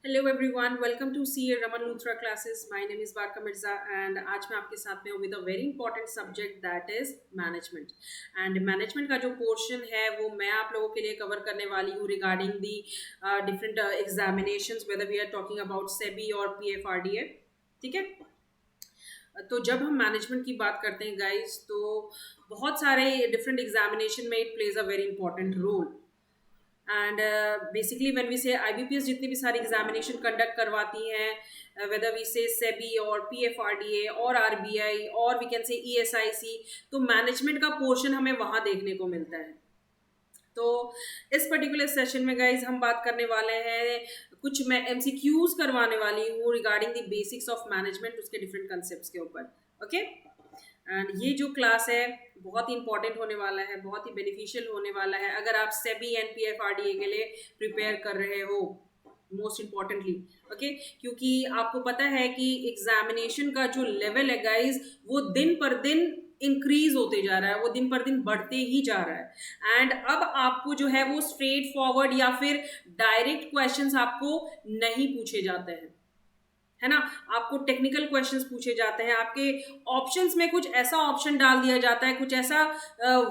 Hello everyone, welcome to C A Raman Luthra classes. My name is Barka Mirza and आज मैं आपके साथ में हूँ with a very important subject that is management. And management का जो पोर्शन है वो मैं आप लोगों के लिए कवर करने वाली हूँ regarding the different examinations, whether we are talking about SEBI और पीएफआरडीए। ठीक है। तो जब हम मैनेजमेंट की बात करते हैं गाइस, तो बहुत सारे डिफरेंट एग्जामिनेशन में it plays a very important role. And basically when we say IBPS जितनी भी सारी एग्जामिनेशन कंडक्ट करवाती हैं, वेदर वी से सेबी और पीएफआरडीए और आरबीआई और वी कैन से ईएसआईसी, तो मैनेजमेंट का पोर्शन हमें वहां देखने को मिलता है। तो इस पर्टिकुलर सेशन में गाइज हम बात करने वाले हैं, कुछ मैं एमसीक्यूज करवाने वाली हूँ regarding the basics of management, उसके डिफरेंट कंसेप्ट के ऊपर। ओके। एंड ये जो क्लास है बहुत ही इंपॉर्टेंट होने वाला है, बहुत ही बेनिफिशियल होने वाला है अगर आप सेबी एंड पीएफआरडीए के लिए प्रिपेयर कर रहे हो, मोस्ट इम्पॉर्टेंटली। ओके। क्योंकि आपको पता है कि एग्जामिनेशन का जो लेवल है गाइज, वो दिन पर दिन इंक्रीज होते जा रहा है, वो दिन पर दिन बढ़ते ही जा रहा है। एंड अब आपको जो है वो स्ट्रेट फॉरवर्ड या फिर डायरेक्ट क्वेश्चंस आपको नहीं पूछे जाते हैं, है ना। आपको टेक्निकल क्वेश्चंस पूछे जाते हैं, आपके ऑप्शंस में कुछ ऐसा ऑप्शन डाल दिया जाता है, कुछ ऐसा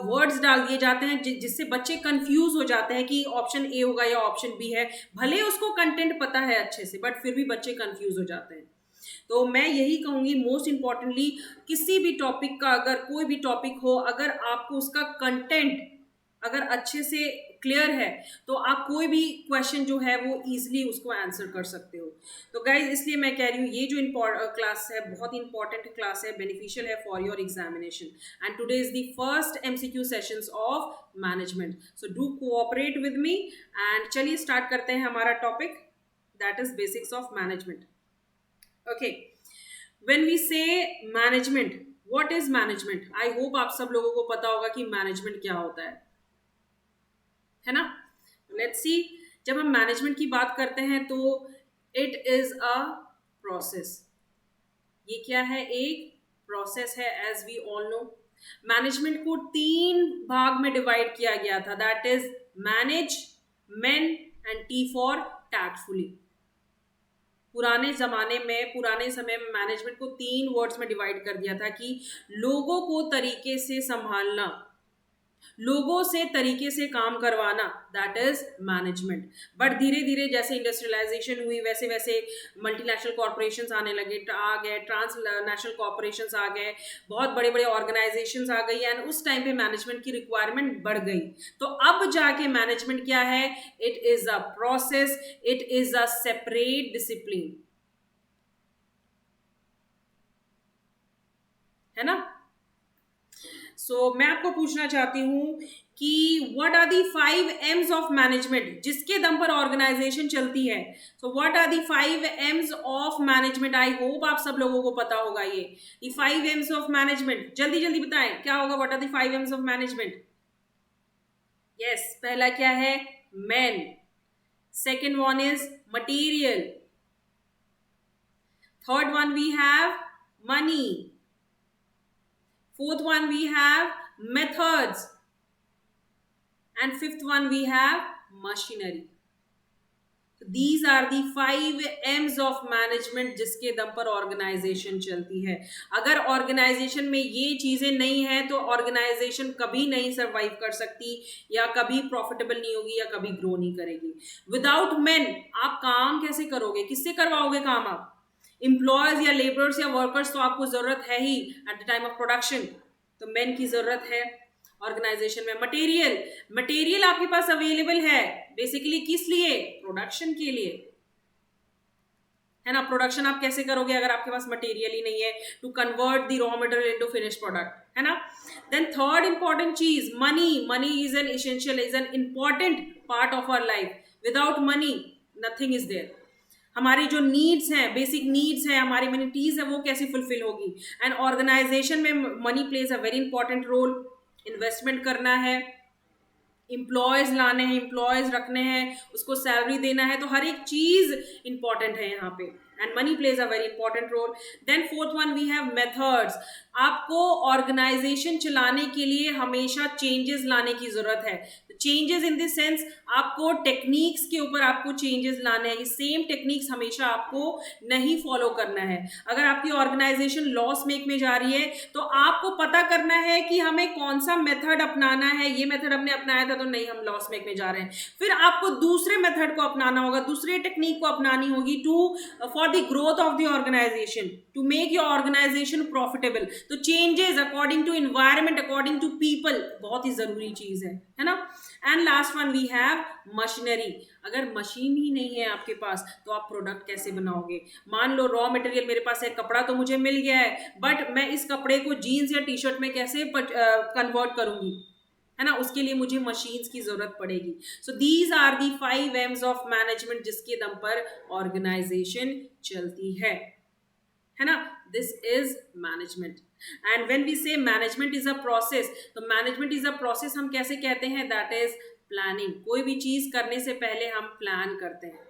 वर्ड्स डाल दिए जाते हैं जिससे बच्चे कंफ्यूज हो जाते हैं कि ऑप्शन ए होगा या ऑप्शन बी है। भले उसको कंटेंट पता है अच्छे से, बट फिर भी बच्चे कंफ्यूज हो जाते हैं। तो मैं यही कहूंगी मोस्ट इम्पॉर्टेंटली, किसी भी टॉपिक का, अगर कोई भी टॉपिक हो, अगर आपको उसका कंटेंट अगर अच्छे से क्लियर है, तो आप कोई भी क्वेश्चन जो है वो इजीली उसको आंसर कर सकते हो। तो गाइज इसलिए मैं कह रही हूँ ये जो क्लास है बहुत ही इंपॉर्टेंट क्लास है, बेनिफिशियल है for your examination. And today is the first MCQ sessions of management, so do cooperate with me. And चलिए स्टार्ट करते हैं हमारा topic, that is basics of management. Okay. When we say management, what is management? I hope आप सब लोगों को पता होगा कि मैनेजमेंट क्या होता है ना। Let's see. जब हम मैनेजमेंट की बात करते हैं तो इट इज अ प्रोसेस। ये क्या है? एक प्रोसेस है, as we all know. Management को तीन भाग में डिवाइड किया गया था, that is manage, men and T for tactfully. पुराने जमाने में, पुराने समय में मैनेजमेंट को तीन वर्ड्स में डिवाइड कर दिया था कि लोगों को तरीके से संभालना, लोगों से तरीके से काम करवाना, दैट इज मैनेजमेंट। बट धीरे धीरे जैसे इंडस्ट्रियलाइजेशन हुई, वैसे वैसे मल्टीनेशनल कॉर्पोरेशंस आने लगे, आ गए ट्रांस नेशनल कॉर्पोरेशंस आ गए, बहुत बड़े बड़े ऑर्गेनाइजेशंस आ गई, एंड उस टाइम पे मैनेजमेंट की रिक्वायरमेंट बढ़ गई। तो अब जाके मैनेजमेंट क्या है? It is a process, it is a separate discipline, है ना। मैं आपको पूछना चाहती हूं कि what are the 5 M's of management, जिसके दम पर ऑर्गेनाइजेशन चलती है। What are the 5 M's of management? I hope आप सब लोगों को पता होगा ये। दी 5 M's ऑफ मैनेजमेंट, जल्दी जल्दी बताएं क्या होगा। What are the 5 M's of management? Yes, पहला क्या है? Man. Second one is material. Third one we have money. Fourth one we have methods, and fifth one we have machinery. So these are the 5 M's of management जिसके दम पर organisation चलती है। अगर organisation में ये चीजें नहीं है तो ऑर्गेनाइजेशन कभी नहीं सरवाइव कर सकती, या कभी प्रॉफिटेबल नहीं होगी, या कभी ग्रो नहीं करेगी। विदाउट मैन आप काम कैसे करोगे? किससे करवाओगे काम आप? एम्प्लॉयज या लेबरर्स या वर्कर्स तो आपको जरूरत है ही at the time of production, तो मैन की जरूरत है ऑर्गेनाइजेशन में। मटेरियल, मटेरियल आपके पास अवेलेबल है बेसिकली किस लिए? प्रोडक्शन के लिए, है ना। प्रोडक्शन आप कैसे करोगे अगर आपके पास मटेरियल ही नहीं है to convert the raw material into finish product, है ना। देन थर्ड इंपॉर्टेंट चीज money. Money is an essential, is an important part of our life. Without money nothing is there. हमारी जो नीड्स हैं, बेसिक नीड्स हैं, हमारी humanities है, वो कैसे फुलफिल होगी? एंड ऑर्गेनाइजेशन में money plays a very important role. Investment करना है, इम्प्लॉयज लाने हैं, इम्प्लॉयज रखने हैं, उसको सैलरी देना है, तो हर एक चीज इंपॉर्टेंट है यहाँ पे। and money plays a very important role. Then fourth one we have methods. आपको ऑर्गेनाइजेशन चलाने के लिए हमेशा चेंजेस लाने की जरूरत है. चेंजेस इन द सेंस आपको टेक्निक्स के ऊपर आपको चेंजेस लाने हैं. सेम टेक्निक्स हमेशा आपको नहीं फॉलो करना है. अगर आपकी ऑर्गेनाइजेशन लॉस मेक में जा रही है तो आपको पता करना है कि हमें कौन सा मेथड अपनाना है. ये मेथड हमने अपनाया था तो नहीं, हम लॉस मेक में जा रहे हैं. फिर आपको दूसरे मेथड को अपनाना होगा, दूसरे टेक्निक को अपनानी होगी to for the growth of the organisation, to make your organisation profitable. तो changes according to environment, according to people बहुत ही जरूरी चीज है ना. And last one we have machinery. अगर मशीन ही नहीं है आपके पास तो आप प्रोडक्ट कैसे बनाओगे. मान लो रॉ मटेरियल मेरे पास है, कपड़ा तो मुझे मिल गया है, बट मैं इस कपड़े को जीन्स या टी शर्ट में कैसे कन्वर्ट करूंगी, है ना. उसके लिए मुझे मशीन्स की जरूरत पड़ेगी. So these are the 5 M's of management जिसके दम पर ऑर्गेनाइजेशन चलती है ना. This is management. And when we say management is a process, तो मैनेजमेंट इज अ प्रोसेस हम कैसे कहते हैं, दैट इज प्लानिंग. कोई भी चीज करने से पहले हम प्लान करते हैं,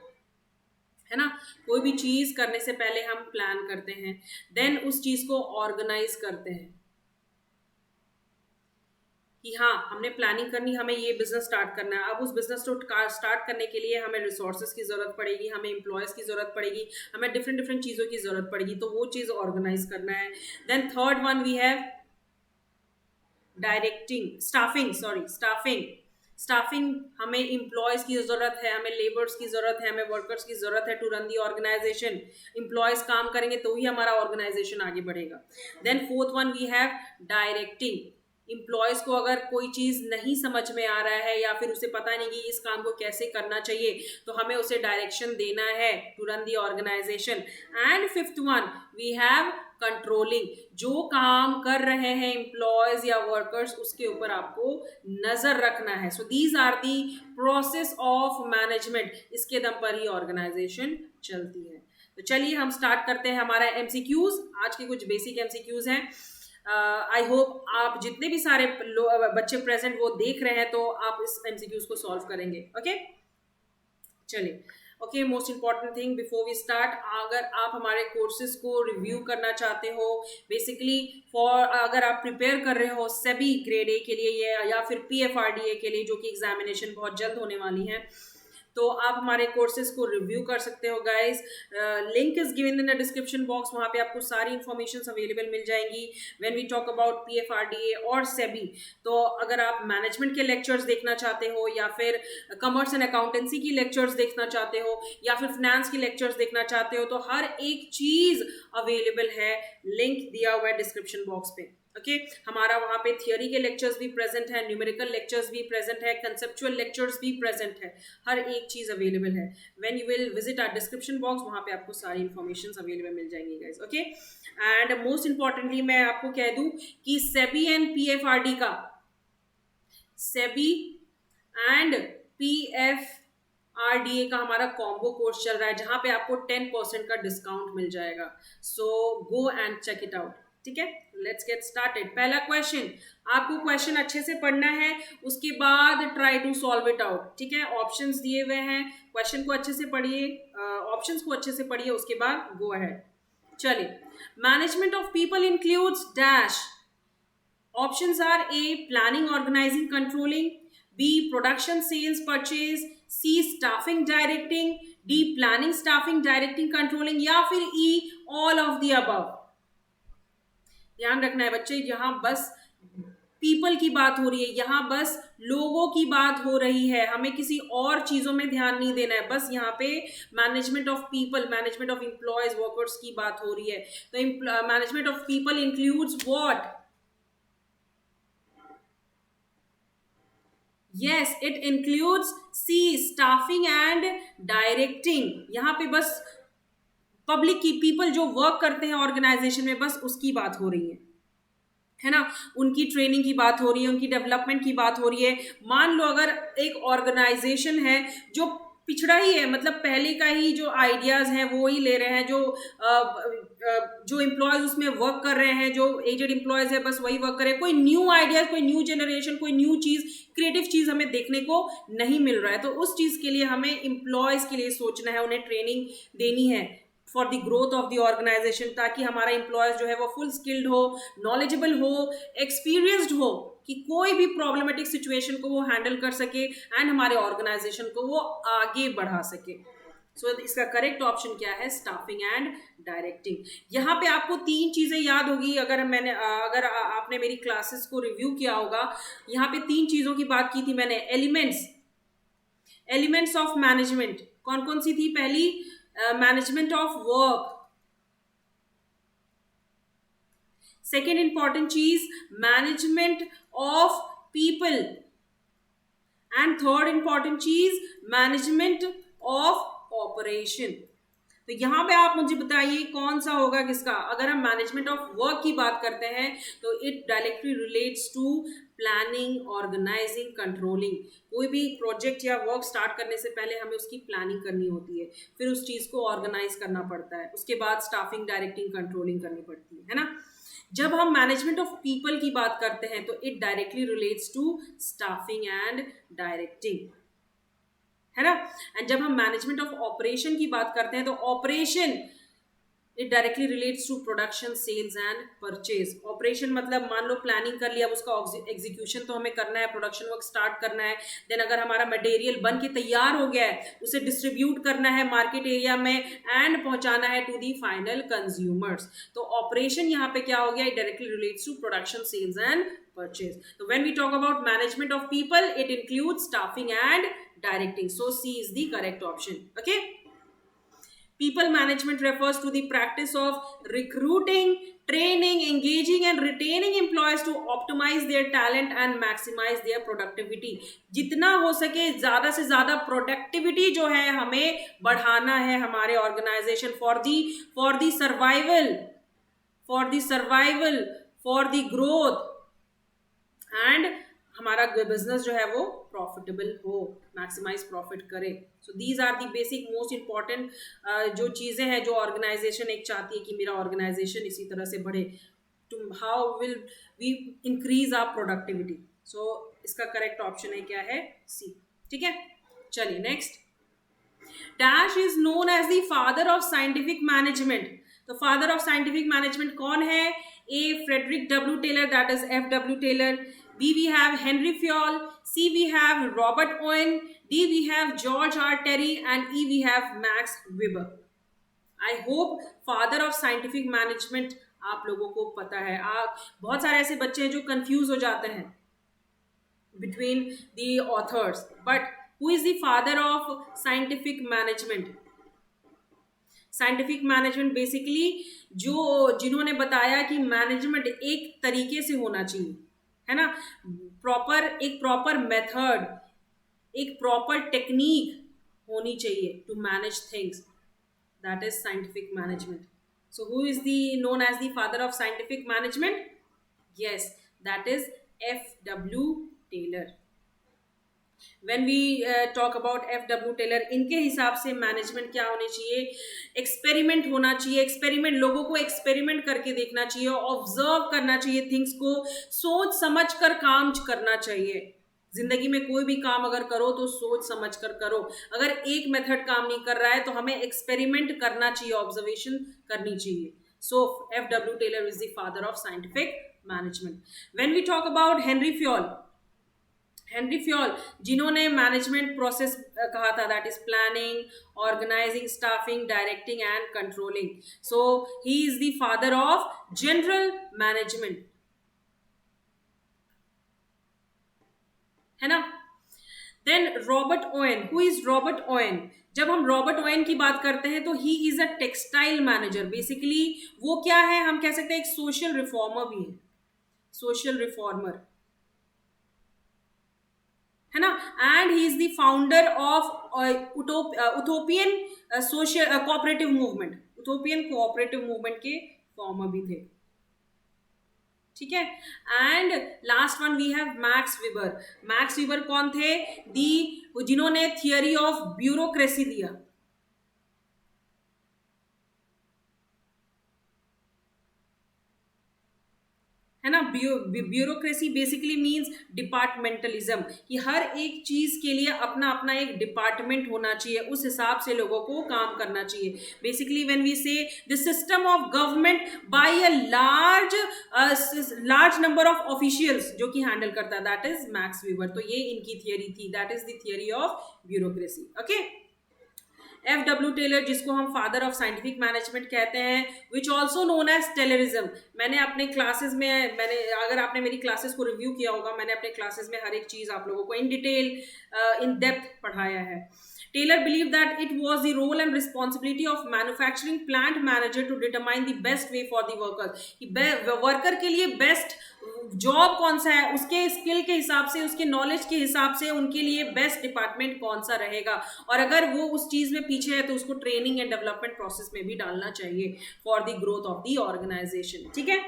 है ना. कोई भी चीज करने से पहले हम प्लान करते हैं, देन उस चीज को ऑर्गेनाइज करते हैं कि हाँ हमने प्लानिंग करनी, हमें ये बिजनेस स्टार्ट करना है. अब उस बिजनेस को स्टार्ट करने के लिए हमें रिसोर्सेज की जरूरत पड़ेगी, हमें एम्प्लॉयज की जरूरत पड़ेगी, हमें डिफरेंट डिफरेंट चीजों की जरूरत पड़ेगी, तो वो चीज ऑर्गेनाइज करना है. Then third one we have directing, staffing. Staffing, हमें एम्प्लॉयज की जरूरत है, हमें लेबर्स की जरूरत है, हमें वर्कर्स की जरूरत है to run the organisation. Employees काम करेंगे तो ही हमारा ऑर्गेनाइजेशन आगे बढ़ेगा. Then fourth one we have directing. Employees को अगर कोई चीज नहीं समझ में आ रहा है या फिर उसे पता नहीं कि इस काम को कैसे करना चाहिए, तो हमें उसे डायरेक्शन देना है to run the organisation. And fifth one we have controlling. जो काम कर रहे हैं एम्प्लॉयज या वर्कर्स उसके ऊपर आपको नजर रखना है. So these are the process of management. इसके दम पर ही ऑर्गेनाइजेशन चलती है. तो चलिए हम स्टार्ट करते हैं हमारा एमसीक्यूज. आज के कुछ बेसिक एमसीक्यूज हैं. आई होप आप जितने भी सारे बच्चे प्रेजेंट वो देख रहे हैं तो आप इस एमसीक्यूज को सॉल्व करेंगे. ओके चलिए. Okay, most important thing before we start, अगर आप हमारे कोर्सेज को रिव्यू करना चाहते हो, बेसिकली फॉर अगर आप प्रिपेयर कर रहे हो सेबी ग्रेड ए के लिए या फिर पीएफआरडीए के लिए जो कि एग्जामिनेशन बहुत जल्द होने वाली है, तो आप हमारे कोर्सेज को रिव्यू कर सकते हो guys. Link is given in the description box. वहाँ पे आपको सारी इन्फॉर्मेशन अवेलेबल मिल जाएंगी when we talk about PFRDA और सेबी. तो अगर आप मैनेजमेंट के लेक्चर्स देखना चाहते हो या फिर कॉमर्स एंड अकाउंटेंसी की लेक्चर्स देखना चाहते हो या फिर फाइनेंस की लेक्चर्स देखना चाहते हो, तो हर एक चीज अवेलेबल है. लिंक दिया हुआ है डिस्क्रिप्शन बॉक्स पे. ओके हमारा वहाँ पे थियोरी के लेक्चर्स भी प्रेजेंट है, न्यूमेरिकल लेक्चर्स भी प्रेजेंट है, कंसेप्चुअल लेक्चर्स भी प्रेजेंट है. हर एक चीज अवेलेबल है. When you will visit our description box, वहाँ पे आपको सारी इन्फॉर्मेशन अवेलेबल मिल जाएंगी guys. Okay and most importantly मैं आपको कह दूं कि सेबी एंड पीएफआरडी का, सेबी एंड पीएफआरडीए का हमारा कॉम्बो कोर्स चल रहा है जहाँ पे आपको 10% का डिस्काउंट मिल जाएगा. So go and check it out. ठीक है, लेट्स गेट स्टार्टेड. पहला क्वेश्चन, आपको क्वेश्चन अच्छे से पढ़ना है, उसके बाद try to solve it out. ठीक है, ऑप्शंस दिए हुए हैं, क्वेश्चन को अच्छे से पढ़िए, ऑप्शंस को अच्छे से पढ़िए, उसके बाद गो अहेड. चलिए, management of people includes dash. Options are A planning organising controlling, B production sales purchase, C staffing directing, D planning staffing directing controlling, या फिर E all of the above. ध्यान रखना है बच्चे, यहाँ बस पीपल की बात हो रही है, यहाँ बस लोगों की बात हो रही है, हमें किसी और चीजों में ध्यान नहीं देना है. बस यहाँ पे management of people, management of employees workers की बात हो रही है. तो management of people includes what? Yes, it includes C staffing and directing. यहाँ पे बस पब्लिक की, पीपल जो वर्क करते हैं ऑर्गेनाइजेशन में, बस उसकी बात हो रही है ना. उनकी ट्रेनिंग की बात हो रही है, उनकी डेवलपमेंट की बात हो रही है. मान लो अगर एक ऑर्गेनाइजेशन है जो पिछड़ा ही है, मतलब पहले का ही जो आइडियाज हैं वो ही ले रहे हैं, जो एम्प्लॉयज उसमें वर्क कर रहे हैं, जो एजेड एम्प्लॉयज है बस वही वर्क कर रहे हैं. कोई न्यू आइडियाज, कोई न्यू जनरेशन, कोई न्यू चीज, क्रिएटिव चीज हमें देखने को नहीं मिल रहा है. तो उस चीज के लिए हमें एम्प्लॉयज के लिए सोचना है, उन्हें ट्रेनिंग देनी है. For the growth of the organisation, ताकि हमारा एम्प्लॉयज जो है वो फुल स्किल्ड हो, नॉलेजेबल हो, एक्सपीरियंस्ड हो, कि कोई भी प्रॉब्लमेटिक सिचुएशन को वो हैंडल कर सके एंड हमारे ऑर्गेनाइजेशन को वो आगे बढ़ा सके। सो इसका करेक्ट ऑप्शन क्या है? Staffing and directing. यहाँ पे आपको तीन चीजें याद होगी, अगर आपने मेरी क्लासेस को रिव्यू किया होगा। यहाँ पे तीन चीजों की बात की थी मैंने। एलिमेंट्स ऑफ मैनेजमेंट कौन कौन सी थी? पहली, management of work. Second important चीज, management of people. And third important चीज, मैनेजमेंट ऑफ ऑपरेशन। तो यहां पे आप मुझे बताइए कौन सा होगा किसका? अगर हम मैनेजमेंट ऑफ वर्क की बात करते हैं तो it directly relates to planning, organising, controlling. कोई भी प्रोजेक्ट या वर्क स्टार्ट करने से पहले हमें उसकी प्लानिंग करनी होती है, फिर उस चीज को ऑर्गेनाइज करना पड़ता है, उसके बाद स्टाफिंग, डायरेक्टिंग, कंट्रोलिंग करनी पड़ती है ना। जब हम मैनेजमेंट ऑफ पीपल की बात करते हैं तो it directly relates to staffing and directing, है ना। एंड जब हम मैनेजमेंट ऑफ ऑपरेशन की बात करते हैं तो operation it directly relates to production, sales and purchase. Operation मतलब मान लो प्लानिंग कर लिया, अब उसका एग्जीक्यूशन तो हमें करना है, प्रोडक्शन वर्क स्टार्ट करना है। देन अगर हमारा मटेरियल बन के तैयार हो गया है, उसे डिस्ट्रीब्यूट करना है मार्केट एरिया में एंड पहुंचाना है टू दी फाइनल कंज्यूमर्स। तो ऑपरेशन यहाँ पे क्या हो गया? It directly relates to production, sales and purchase. तो when we talk about management of people, it includes staffing and directing. So C is the correct option. Okay. People management refers to the practice of recruiting, training, engaging and retaining employees to optimize their talent and maximize their productivity. जितना हो सके ज्यादा से ज्यादा productivity जो है हमें बढ़ाना है हमारे organisation for the survival, for the growth and हमारा बिजनेस जो है वो प्रॉफिटेबल हो, मैक्सिमाइज प्रॉफिट करे। So these are the basic most important जो चीज़ें हैं जो ऑर्गेनाइजेशन एक चाहती है कि मेरा ऑर्गेनाइजेशन इसी तरह से बढ़े। To how will we increase our productivity? So इसका करेक्ट ऑप्शन है क्या है? सी। ठीक है, चलिए next. Dash is known as the father of scientific management. तो फादर ऑफ साइंटिफिक मैनेजमेंट कौन है? A, Frederick W Taylor, that is F.W. Taylor. B, we have Henry Fayol. C, we have Robert Owen. D, we have George R. Terry. And E, we have Max Weber. I hope father of scientific management आप लोगों को पता है। बहुत सारे ऐसे बच्चे हैं जो कंफ्यूज हो जाते हैं between the authors. But who is the father of scientific management? Scientific management basically जिन्होंने बताया कि मैनेजमेंट एक तरीके से होना चाहिए, है ना, एक प्रॉपर मेथड, एक प्रॉपर टेक्निक होनी चाहिए to manage things, that is scientific management. So who is the known as the father of scientific management? Yes, that is F.W. Taylor. When we talk about F.W. Taylor, इनके हिसाब से management क्या होनी चाहिए? Experiment होना चाहिए। Experiment, लोगों को एक्सपेरिमेंट करके देखना चाहिए, ऑब्जर्व करना चाहिए थिंग्स को, सोच समझ कर काम करना चाहिए। जिंदगी में कोई भी काम अगर करो तो सोच समझ कर करो। अगर एक मेथड काम नहीं कर रहा है तो हमें एक्सपेरिमेंट करना चाहिए, ऑब्जर्वेशन करनी चाहिए। So F.W. Taylor is the father of scientific management. When we talk about Henri Fayol, जिन्होंने मैनेजमेंट प्रोसेस कहा था, that is planning, organising, staffing, directing and controlling. So he is the father of general management, है ना। Then Robert Owen, who is Robert Owen? जब हम Robert Owen की बात करते हैं तो he is a textile manager. Basically वो क्या है, हम कह सकते हैं एक सोशल रिफॉर्मर भी है, सोशल रिफॉर्मर, है ना। And he is the founder of utopian social cooperative movement, utopian cooperative movement के फॉर्मर भी थे। ठीक है। And last one we have Max Weber. Max Weber कौन थे? जिन्होंने थियरी ऑफ ब्यूरोक्रेसी दिया, है है ना। ब्यूरोक्रेसी बेसिकली मींस डिपार्टमेंटलिज्म, कि हर एक चीज के लिए अपना अपना एक डिपार्टमेंट होना चाहिए, उस हिसाब से लोगों को काम करना चाहिए। बेसिकली व्हेन वी से the system of government by a large number of officials जो कि हैंडल करता है, दैट इज मैक्स वीवर। तो ये इनकी थियरी थी, that is the theory of bureaucracy. Okay, F.W. Taylor, जिसको हम फादर ऑफ साइंटिफिक मैनेजमेंट कहते हैं, which also known as Taylorism. मैंने अपने क्लासेस में, अगर आपने मेरी क्लासेस को रिव्यू किया होगा, मैंने अपने क्लासेस में हर एक चीज आप लोगों को इन डिटेल इन डेप्थ पढ़ाया है। Taylor believed that it was the role and responsibility of manufacturing plant manager to determine the best way for the workers, कि वर्कर के लिए बेस्ट जॉब कौन सा है, उसके स्किल के हिसाब से, उसके नॉलेज के हिसाब से उनके लिए बेस्ट डिपार्टमेंट कौन सा रहेगा, और अगर वो उस चीज में पीछे है तो उसको ट्रेनिंग एंड डेवलपमेंट प्रोसेस में भी डालना चाहिए for the growth of the organisation. ठीक है,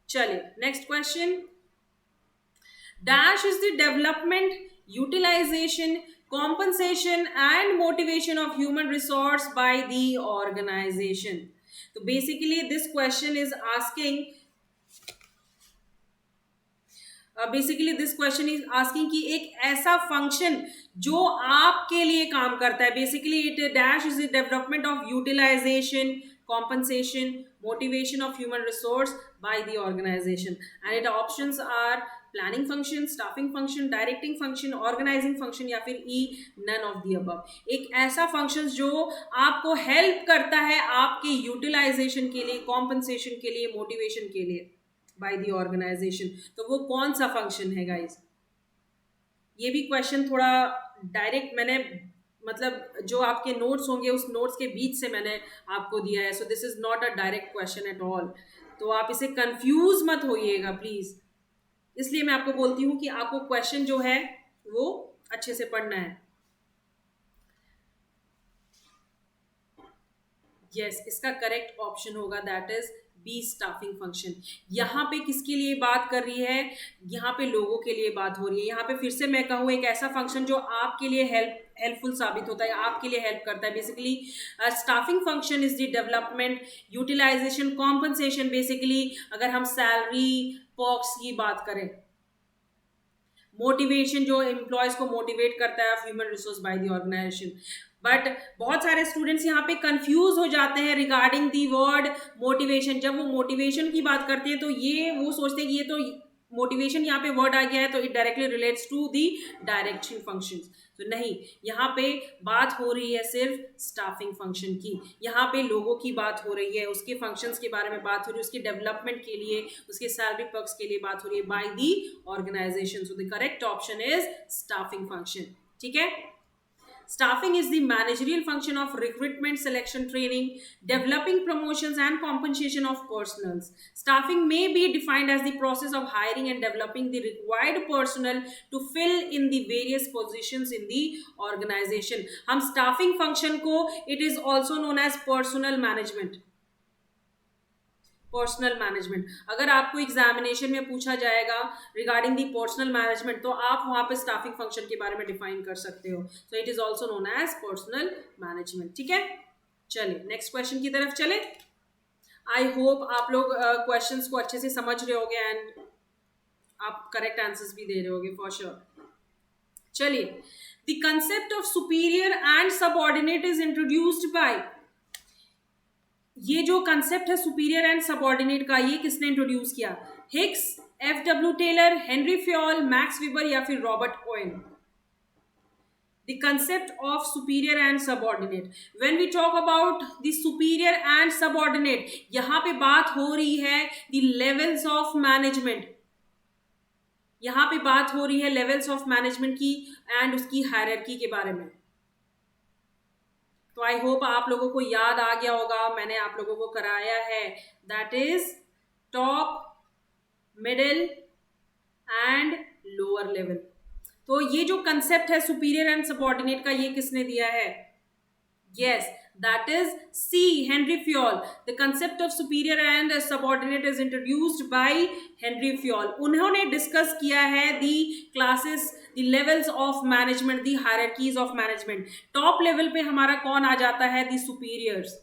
चलिए next question. Dash is the development, utilisation, compensation and motivation of human resource by the organization. So basically this question is asking कि एक ऐसा फंक्शन जो आपके लिए काम करता है, basically it dash is the development of utilisation, compensation, motivation of human resource by the organization, and its options are planning function, staffing function, directing function, organising function, या फिर E none of the above. एक ऐसा function जो आपको help करता है आपके utilisation के लिए, कॉम्पनसेशन के लिए, मोटिवेशन के लिए बाय द ऑर्गेनाइजेशन, तो वो कौन सा फंक्शन है गाइस? ये भी क्वेश्चन थोड़ा डायरेक्ट मैंने, मतलब जो आपके नोट्स होंगे उस नोट्स के बीच से मैंने आपको दिया है, so this is not a direct question at all, तो आप इसे कंफ्यूज मत होइएगा प्लीज। इसलिए मैं आपको बोलती हूं कि आपको क्वेश्चन जो है वो अच्छे से पढ़ना है। यस, इसका करेक्ट ऑप्शन होगा that is B, staffing function. यहाँ पे किसके लिए बात कर रही है? यहाँ पे लोगों के लिए बात हो रही है। यहाँ पे फिर से मैं कहूँ एक ऐसा फंक्शन जो आपके लिए हेल्पफुल साबित होता है, आपके लिए हेल्प करता है। Basically staffing function is the development, utilisation, compensation, basically अगर हम सैलरी पर्क्स की बात करें, मोटिवेशन जो एम्प्लॉयज को मोटिवेट करता है human resource by the organisation. But बहुत सारे स्टूडेंट्स यहाँ पे कंफ्यूज हो जाते हैं रिगार्डिंग दी वर्ड मोटिवेशन। जब वो मोटिवेशन की बात करते हैं तो ये वो सोचते हैं कि ये तो मोटिवेशन यहाँ पे वर्ड आ गया है तो it directly relates to the direction functions. तो नहीं, यहाँ पे बात हो रही है सिर्फ स्टाफिंग फंक्शन की। यहाँ पे लोगों की बात हो रही है, उसके फंक्शंस के बारे में बात हो रही है, उसके डेवलपमेंट के लिए, उसके सैलरी पर्क्स के लिए बात हो रही है by the organisation. So the correct option is staffing function. ठीक है, staffing is the managerial function of recruitment, selection, training, developing promotions and compensation of personals. Staffing may be defined as the process of hiring and developing the required personnel to fill in the various positions in the organization. हम staffing function को it is also known as personal management. Personal management, अगर आपको examination में पूछा जाएगा regarding the personal management तो आप वहां पे स्टाफिंग फंक्शन के बारे में डिफाइन कर सकते हो। So it is also known as personnel management. ठीक है, चलिए नेक्स्ट क्वेश्चन की तरफ चले। आई होप आप लोग क्वेश्चंस को अच्छे से समझ रहे होगे एंड आप करेक्ट आंसर्स भी दे रहे होगे फॉर श्योर। चलिए, the concept of superior and subordinate is introduced bye, ये जो कंसेप्ट है सुपीरियर एंड सबऑर्डिनेट का, ये किसने इंट्रोड्यूस किया? Hicks, F.W. Taylor, Henri Fayol, Max Weber या फिर Robert Owen? The concept of superior and subordinate. When we talk about the superior and subordinate, यहाँ पे बात हो रही है the levels of management, यहाँ पे बात हो रही है levels of management की and उसकी hierarchy के बारे में। तो आई होप आप लोगों को याद आ गया होगा, मैंने आप लोगों को कराया है that is top, middle and lower level. तो ये जो कंसेप्ट है सुपीरियर एंड सबऑर्डिनेट का, ये किसने दिया है? Yes, that is C, Henry Fayol. The concept of superior and subordinate is introduced by Henry Fayol. उन्होंने डिस्कस किया है the classes, the levels of management, the hierarchies of management. Top level पे हमारा कौन आ जाता है? दी सुपीरियर्स,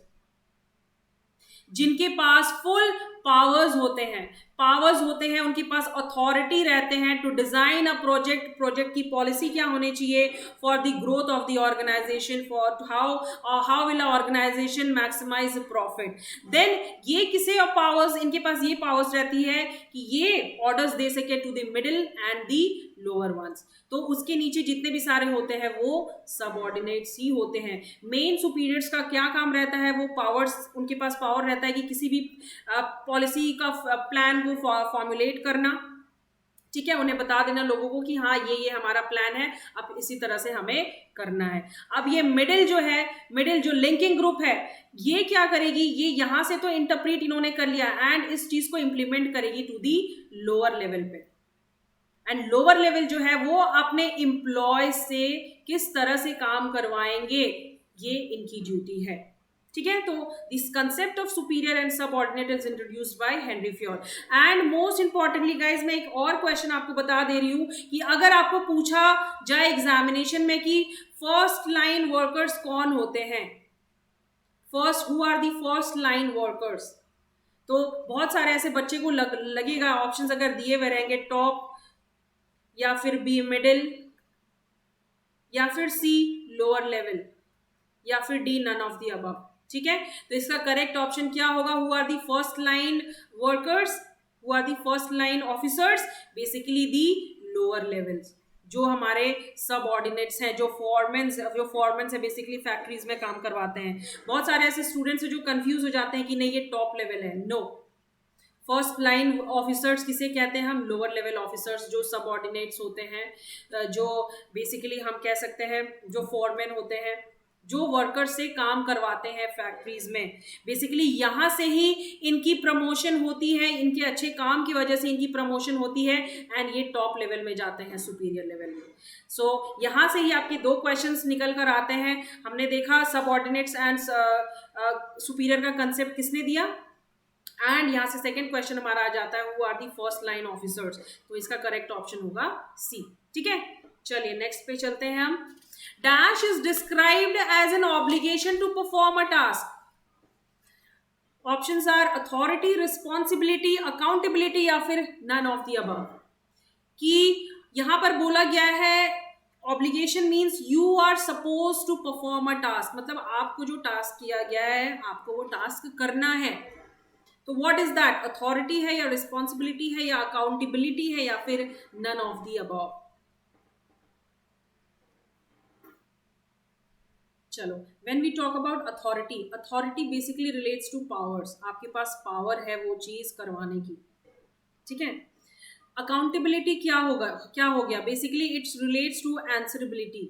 जिनके पास full powers होते हैं, पावर्स होते हैं, उनके पास अथॉरिटी रहते हैं to design a project, project की पॉलिसी क्या होनी चाहिए for the growth of the organisation, for how will a organisation maximise profit. Then ये किसे पावर्स, इनके पास ये पावर्स रहती है कि ये ऑर्डर्स दे सके to the middle and the lower ones. तो उसके नीचे जितने भी सारे होते हैं वो सबऑर्डिनेट्स ही होते हैं। मेन सुपीरियर्स का क्या काम रहता है, वो पावर्स, उनके पास पावर रहता है कि किसी भी पॉलिसी का प्लान को फॉर्मुलेट करना, ठीक है, उन्हें बता देना लोगों को कि हाँ ये हमारा प्लान है, अब इसी तरह से हमें करना है। अब ये मिडिल जो है, मिडिल जो लिंकिंग ग्रुप है, ये क्या करेगी, ये यहां से तो इंटरप्रेट इन्होंने कर लिया एंड इस चीज को इंप्लीमेंट करेगी टू दी लोअर लेवल पे। एंड लोअर लेवल जो है वो अपने एम्प्लॉय से किस तरह से काम करवाएंगे, ये इनकी ड्यूटी है, ठीक है। तो this concept of superior and subordinate is introduced by Henry Fayol. And most importantly guys, मैं एक और क्वेश्चन आपको बता दे रही हूं कि अगर आपको पूछा जाए एग्जामिनेशन में कि फर्स्ट लाइन वर्कर्स कौन होते हैं, first who are the first line workers, तो बहुत सारे ऐसे बच्चे को लगेगा ऑप्शंस अगर दिए हुए रहेंगे, टॉप या फिर बी मिडिल या फिर सी लोअर लेवल या फिर D none of the above, ठीक है। तो इसका करेक्ट ऑप्शन क्या होगा, who are the first line workers, who are the first line officers, basically the lower levels, जो हमारे सबऑर्डिनेट्स हैं, जो फॉरमेन्स है बेसिकली फैक्ट्रीज में काम करवाते हैं। बहुत सारे ऐसे स्टूडेंट्स हैं जो कंफ्यूज हो जाते हैं कि नहीं ये टॉप लेवल है, नो, फर्स्ट लाइन ऑफिसर्स किसे कहते हैं हम, लोअर लेवल ऑफिसर्स, जो सबऑर्डिनेट्स होते हैं, जो बेसिकली हम कह सकते हैं जो फॉरमैन होते हैं, जो वर्कर्स से काम करवाते हैं फैक्ट्रीज में, बेसिकली यहाँ से ही इनकी प्रमोशन होती है, इनके अच्छे काम की वजह से इनकी प्रमोशन होती है एंड ये टॉप लेवल में जाते हैं, सुपीरियर लेवल में। सो यहाँ से ही आपके दो क्वेश्चंस निकल कर आते हैं। हमने देखा सबऑर्डिनेट्स एंड सुपीरियर का कंसेप्ट किसने दिया, एंड यहाँ से सेकंड क्वेश्चन हमारा आ जाता है who are the first line officers, तो इसका करेक्ट ऑप्शन होगा सी, ठीक है। चलिए नेक्स्ट पे चलते हैं हम। Dash is described as an obligation to perform a task. Options are authority, responsibility, accountability या फिर नन ऑफ द अबव। कि यहां पर बोला गया है obligation means you are suppose to perform a task, मतलब आपको जो टास्क किया गया है आपको वो टास्क करना है। तो व्हाट इज दैट, अथॉरिटी है या रिस्पॉन्सिबिलिटी है या अकाउंटेबिलिटी है या फिर नन ऑफ द अबव। चलो, when we talk about authority, authority basically relates to powers, आपके पास पावर है वो चीज करवाने की, ठीक है। अकाउंटेबिलिटी क्या होगा, क्या हो गया, basically it's relates to answerability,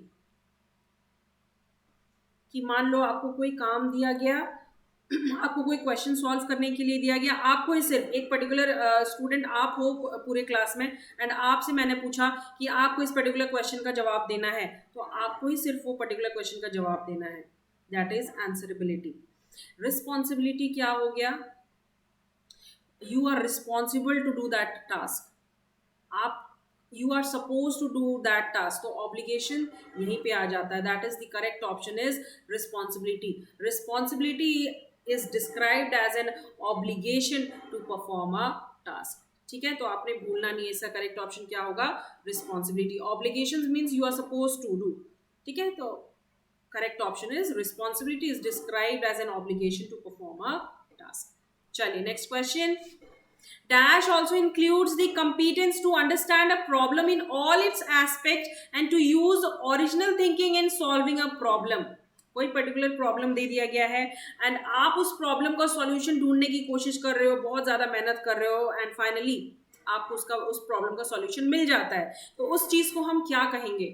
कि मान लो आपको कोई काम दिया गया, आपको कोई क्वेश्चन सॉल्व करने के लिए दिया गया, आपको ही सिर्फ एक पर्टिकुलर स्टूडेंट आप हो पूरे क्लास में एंड आपसे मैंने पूछा कि आपको इस पर्टिकुलर क्वेश्चन का जवाब देना है, तो आपको ही सिर्फ वो पर्टिकुलर क्वेश्चन का जवाब देना है, दैट इज आंसरेबिलिटी। रिस्पॉन्सिबिलिटी क्या हो गया, you are responsible to do that task, आप you are suppose to do that task, तो ऑब्लिगेशन यहीं पे आ जाता है, that is the correct option is responsibility. Responsibility is described as an obligation to perform a task, ठीक है। तो आपने भूलना नहीं है, इसका करेक्ट ऑप्शन क्या होगा, responsibility. Obligations means you are suppose to do, ठीक है। तो correct option is responsibility is described as an obligation to perform a task. चलिए next question. Dash also includes the competence to understand a problem in all its aspects and to use original thinking in solving a problem। कोई particular problem दे दिया गया है and आप उस problem का solution ढूंढने की कोशिश कर रहे हो, बहुत ज्यादा मेहनत कर रहे हो एंड फाइनली आपको उस प्रॉब्लम का सॉल्यूशन मिल जाता है, तो उस चीज को हम क्या कहेंगे,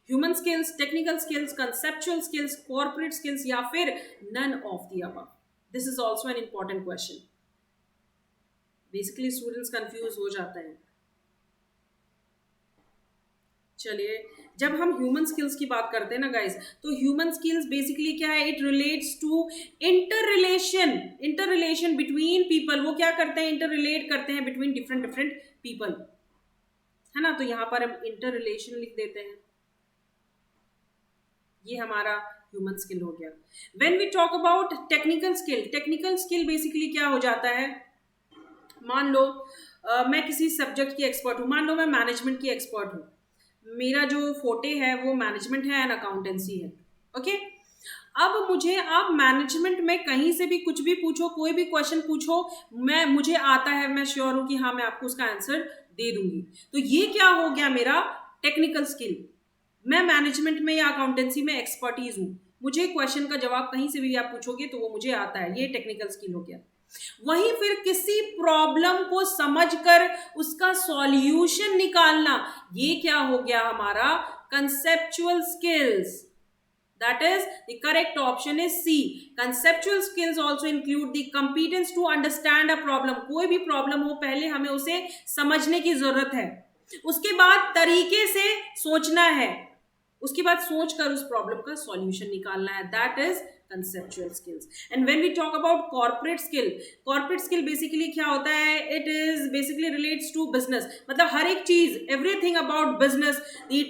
human skills, technical skills, conceptual skills, corporate skills या फिर none of the above. This is also an important question, basically students confuse हो जाते हैं। चलिए, जब हम ह्यूमन स्किल्स की बात करते हैं ना गाइस, तो ह्यूमन स्किल्स बेसिकली क्या है, it relates to inter relation between people. वो क्या करते हैं, इंटर रिलेट करते हैं बिटवीन डिफरेंट पीपल, है ना। तो यहां पर हम इंटर रिलेशन लिख देते हैं, ये हमारा ह्यूमन स्किल हो गया। When we talk about technical skill, technical skill basically क्या हो जाता है, मान लो मैं किसी सब्जेक्ट की एक्सपर्ट हूँ, मान लो मैं मैनेजमेंट की एक्सपर्ट हूँ, मेरा जो फोटे है वो मैनेजमेंट है एंड अकाउंटेंसी है। ओके, अब मुझे आप मैनेजमेंट में कहीं से भी कुछ भी पूछो, कोई भी क्वेश्चन पूछो, मुझे आता है, मैं श्योर हूं कि हाँ मैं आपको उसका आंसर दे दूंगी। तो ये क्या हो गया मेरा टेक्निकल स्किल। मैं मैनेजमेंट में या अकाउंटेंसी में एक्सपर्टीज हूँ, मुझे क्वेश्चन का जवाब कहीं से भी आप पूछोगे तो वो मुझे आता है, ये टेक्निकल स्किल हो गया। वहीं फिर किसी प्रॉब्लम को समझकर उसका सॉल्यूशन निकालना, ये क्या हो गया हमारा conceptual skills. That is, the correct option is C. Conceptual skills also include the competence to understand a problem. कोई भी प्रॉब्लम हो पहले हमें उसे समझने की जरूरत है, उसके बाद तरीके से सोचना है, उसके बाद सोचकर उस प्रॉब्लम का सॉल्यूशन निकालना है। That is conceptual skills. And when we talk about corporate skill basically क्या होता है, it is basically relates to business, मतलब हर एक चीज, everything about business, the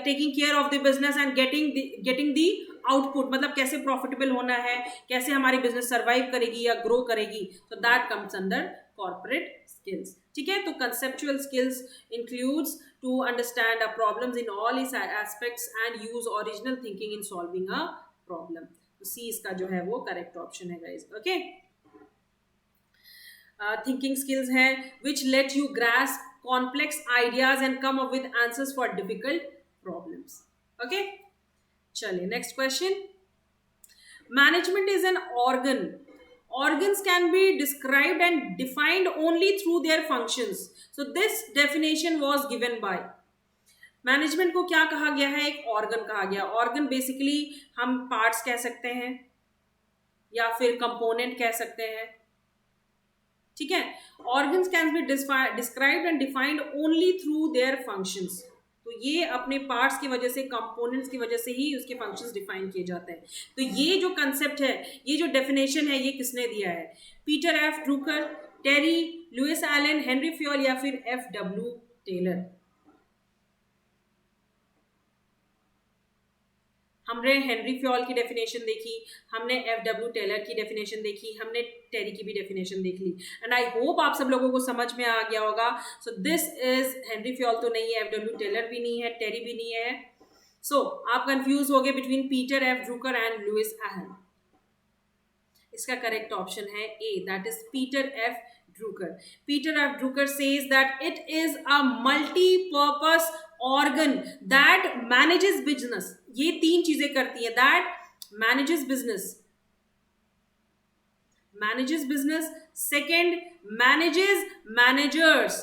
taking care of the business and getting the output, मतलब कैसे profitable होना है, कैसे हमारी बिजनेस सर्वाइव करेगी या ग्रो करेगी, तो that comes under corporate skills. ठीक है, तो conceptual skills includes to understand a problems in all its aspects and use original thinking in solving a problem. तो सी इसका जो है वो करेक्ट ऑप्शन है गाइस। ओके, थिंकिंग स्किल्स है which let you grasp complex ideas and come up with answers for difficult problems. Okay, चलिए next question. Management is an organ, organs can be described and defined only through their functions. So this definition was given by, management को क्या कहा गया है, एक organ कहा गया। Organ basically हम पार्ट्स कह सकते हैं या फिर कंपोनेंट कह सकते हैं। ठीक है, organs can be described and defined only through their functions. तो ये अपने पार्ट्स की वजह से, कंपोनेंट्स की वजह से ही उसके फंक्शंस डिफाइन किए जाते हैं। तो ये जो कंसेप्ट है, ये जो डेफिनेशन है, ये किसने दिया है? पीटर एफ ड्रूकर, टेरी लुइस एलन, हेनरी फ्योल या फिर एफ डब्ल्यू टेलर। हमने हेनरी फ्योल की डेफिनेशन देखी, हमने एफ डब्ल्यू टेलर की डेफिनेशन देखी, हमने टेरी की भी डेफिनेशन देख ली, एंड आई होप आप सब लोगों को समझ में आ गया होगा। So this is Henry Fayol तो नहीं है, एफ डब्ल्यू टेलर भी नहीं है, टेरी भी नहीं है। सो आप कंफ्यूज हो गए between Peter F Drucker and Louis Allen. इसका करेक्ट ऑप्शन है A, that is Peter F Drucker. Peter F. Drucker says that it is a multi-purpose organ that manages business. ये तीन चीजें करती है, that manages business, second manages managers,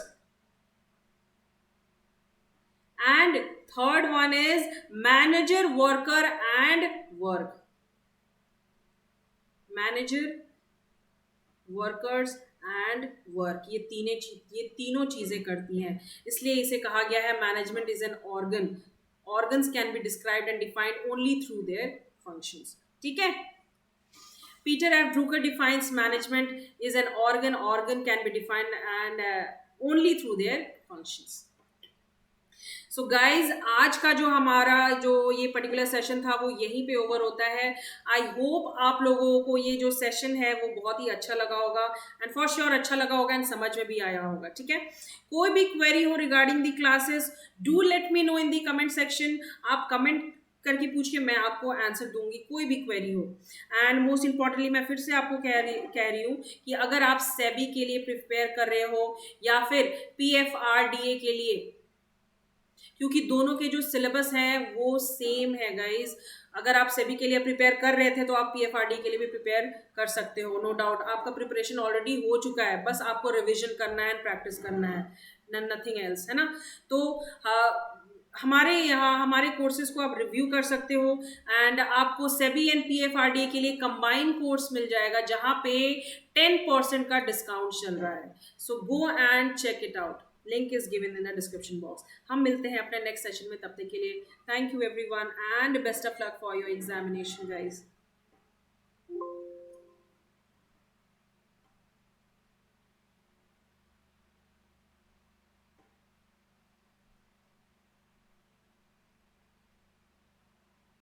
and third one is manager, worker and work. Manager, workers and work, ये तीनों चीजें करती हैं, इसलिए इसे कहा गया है management is an organ. Organs can be described and defined only through their functions. ठीक है, Peter F Drucker defines management is an organ can be defined and only through their functions. So guys, आज का जो हमारा जो ये particular session था वो यहीं पे ओवर होता है। आई होप आप लोगों को ये जो सेशन है वो बहुत ही अच्छा लगा होगा, एंड फॉर श्योर अच्छा लगा होगा एंड समझ में भी आया होगा। ठीक है, कोई भी क्वेरी हो regarding the classes, do let me know in the comment section. आप कमेंट करके पूछिए, मैं आपको आंसर दूंगी, कोई भी क्वेरी हो। एंड मोस्ट इंपॉर्टेंटली मैं फिर से आपको कह रही हूँ कि अगर आप सेबी के लिए प्रिपेयर कर रहे हो या फिर PFRDA के लिए, क्योंकि दोनों के जो सिलेबस हैं वो सेम है गाइज। अगर आप सेबी के लिए प्रिपेयर कर रहे थे तो आप PFRD के लिए भी प्रिपेयर कर सकते हो, नो डाउट। आपका प्रिपरेशन ऑलरेडी हो चुका है, बस आपको रिवीजन करना है, प्रैक्टिस करना है, नथिंग एल्स, है ना। तो हमारे यहाँ हमारे कोर्सेज को आप रिव्यू कर सकते हो, एंड आपको सेबी एंड PFRDA के लिए कंबाइन कोर्स मिल जाएगा जहाँ पे 10% का डिस्काउंट चल रहा है। So go and check it out, link is given in the description box. हम मिलते हैं अपने नेक्स्ट सेशन में, तब तक के लिए thank you everyone and best of luck for your examination guys.